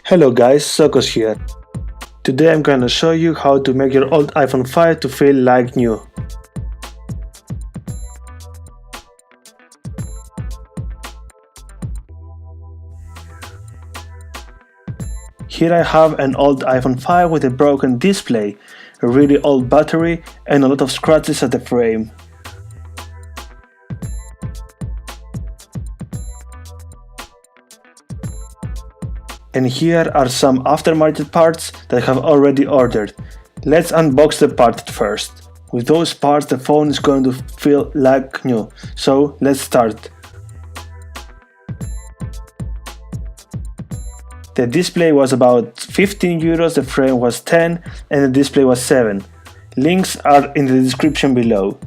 Hello guys, Sokos here. Today I'm gonna show you how to make your old iPhone 5 to feel like new. Here I have an old iPhone 5 with a broken display, a really old battery and a lot of scratches at the frame. And here are some aftermarket parts that I have already ordered. Let's unbox the part first. With those parts the phone is going to feel like new, so let's start. The display was about 15 euros, the frame was 10 and the display was 7. Links are in the description below.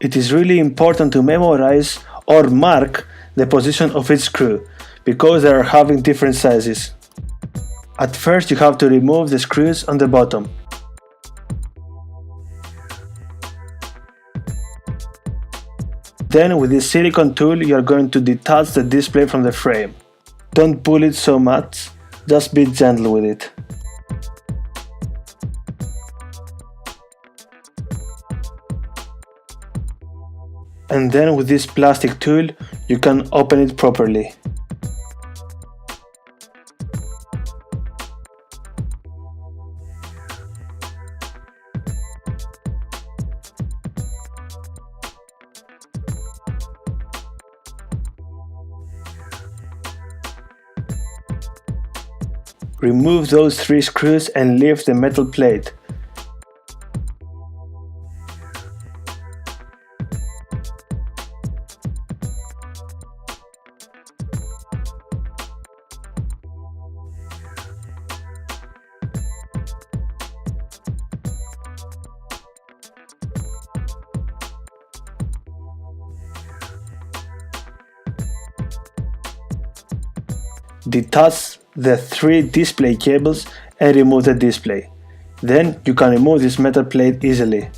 It is really important to memorize or mark the position of each screw, because they are having different sizes. At first you have to remove the screws on the bottom. Then with this silicone tool you are going to detach the display from the frame. Don't pull it so much, just be gentle with it. And then with this plastic tool you can open it properly. Remove those 3 screws and lift the metal plate. Detach the 3 display cables and remove the display. Then you can remove this metal plate easily.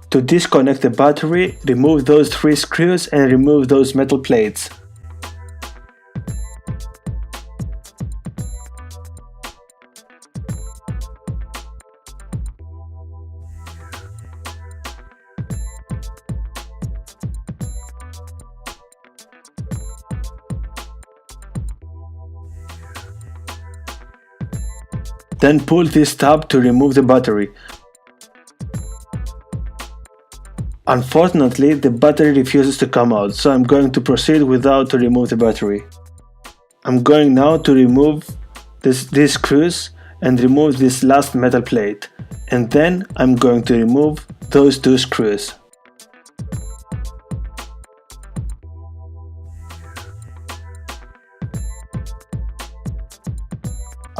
To disconnect the battery, remove those 3 screws and remove those metal plates. Then pull this tab to remove the battery. Unfortunately, the battery refuses to come out, so I'm going to proceed without to remove the battery. I'm going now to remove these screws and remove this last metal plate, and then I'm going to remove those 2 screws.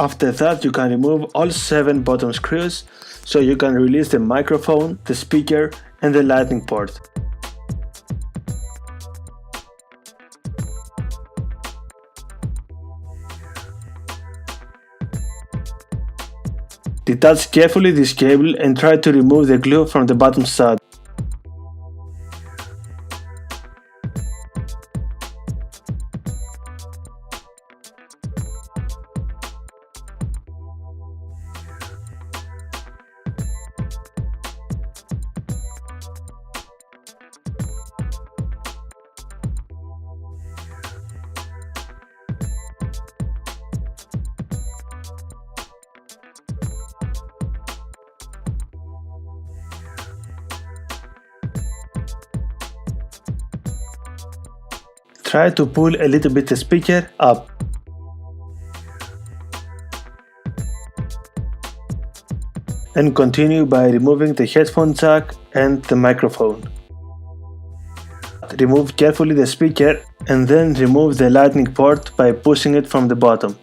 After that you can remove all 7 bottom screws, so you can release the microphone, the speaker and the lightning port. Detach carefully this cable and try to remove the glue from the bottom side. Try to pull a little bit the speaker up. And continue by removing the headphone jack and the microphone. Remove carefully the speaker and then remove the lightning port by pushing it from the bottom.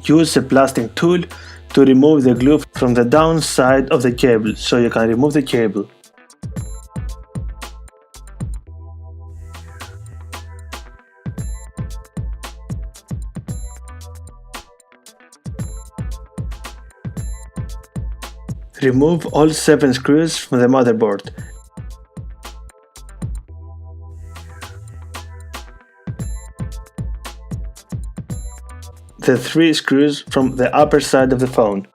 use a plastic tool to remove the glue from the downside of the cable, so you can remove the cable. Remove all 7 screws from the motherboard. The 3 screws from the upper side of the phone.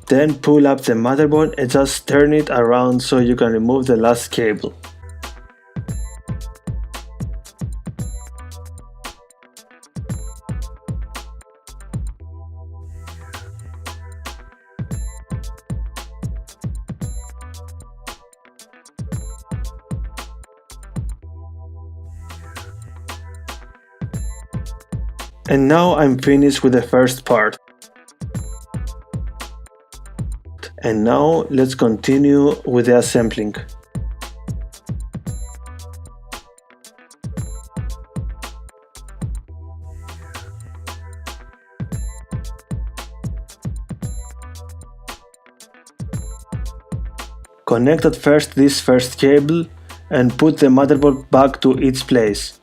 Then pull up the motherboard and just turn it around so you can remove the last cable. And now I'm finished with the first part. And now let's continue with the assembling. Connect at first this first cable and put the motherboard back to its place.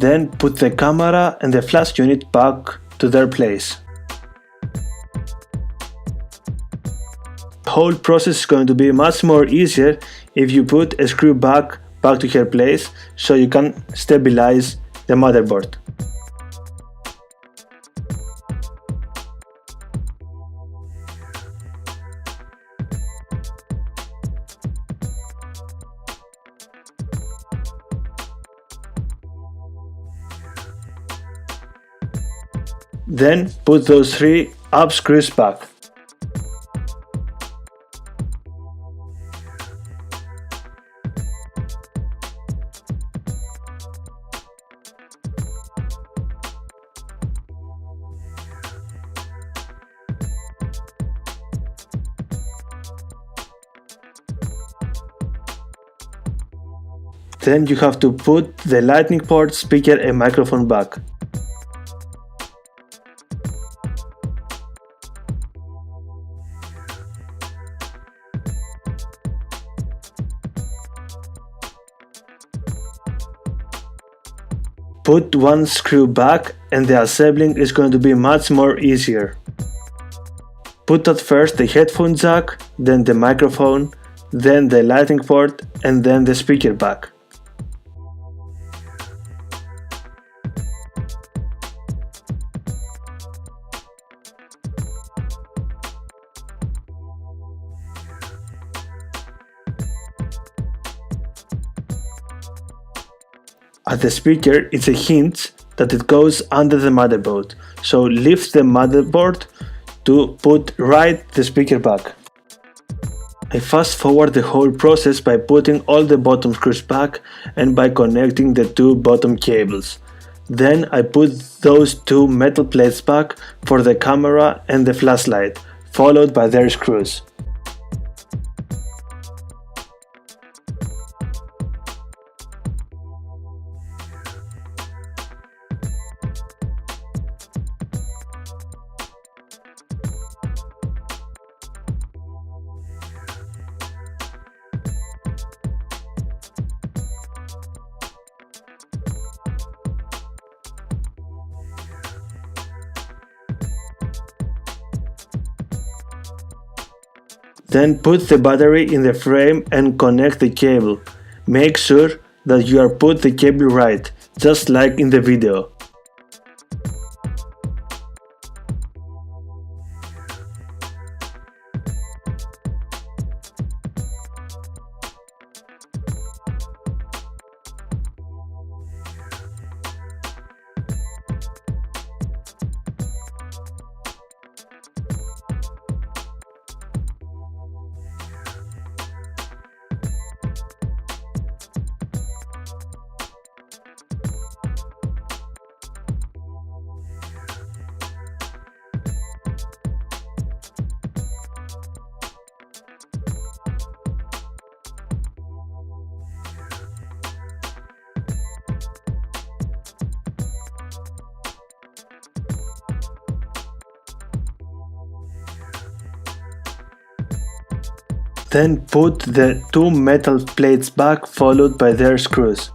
Then put the camera and the flash unit back to their place. The whole process is going to be much more easier if you put a screw back to her place so you can stabilize the motherboard. Then put those 3 up screws back. Then you have to put the lightning port, speaker and microphone back. Put 1 screw back and the assembling is going to be much more easier. Put at first the headphone jack, then the microphone, then the lightning port and then the speaker back. At the speaker, it's a hinge that it goes under the motherboard, so lift the motherboard to put right the speaker back. I fast forward the whole process by putting all the bottom screws back and by connecting the 2 bottom cables. Then I put those 2 metal plates back for the camera and the flashlight, followed by their screws. Then put the battery in the frame and connect the cable. Make sure that you are put the cable right, just like in the video. Then put the two metal plates back followed by their screws.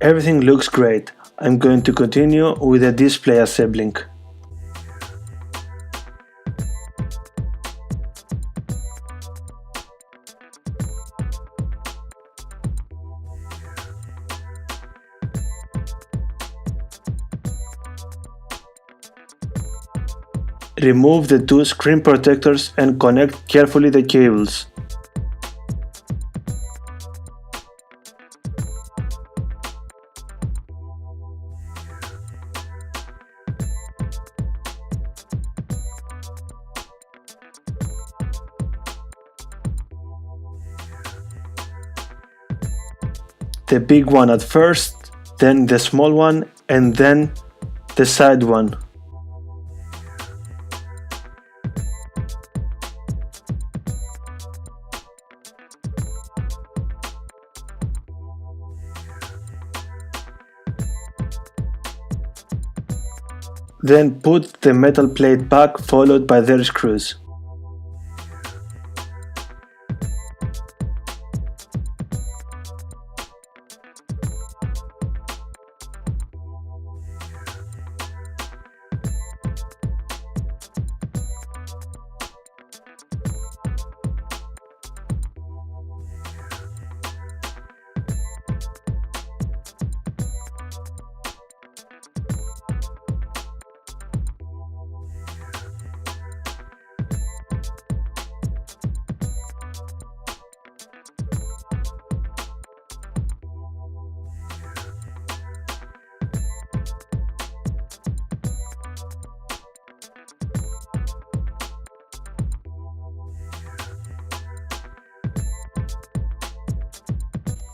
Everything looks great. I'm going to continue with the display assembling. Remove the two screen protectors and connect carefully the cables. The big one at first, then the small one, and then the side one. Then put the metal plate back followed by their screws.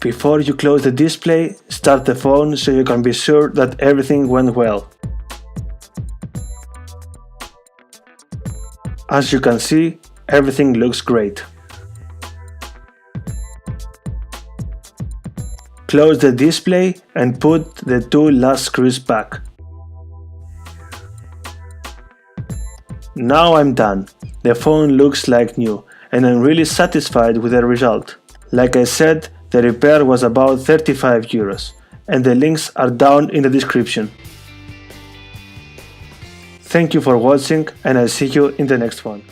Before you close the display, start the phone so you can be sure that everything went well. As you can see, everything looks great. Close the display and put the two last screws back. Now I'm done. The phone looks like new and I'm really satisfied with the result. Like I said, the repair was about 35 euros and the links are down in the description. Thank you for watching and I'll see you in the next one.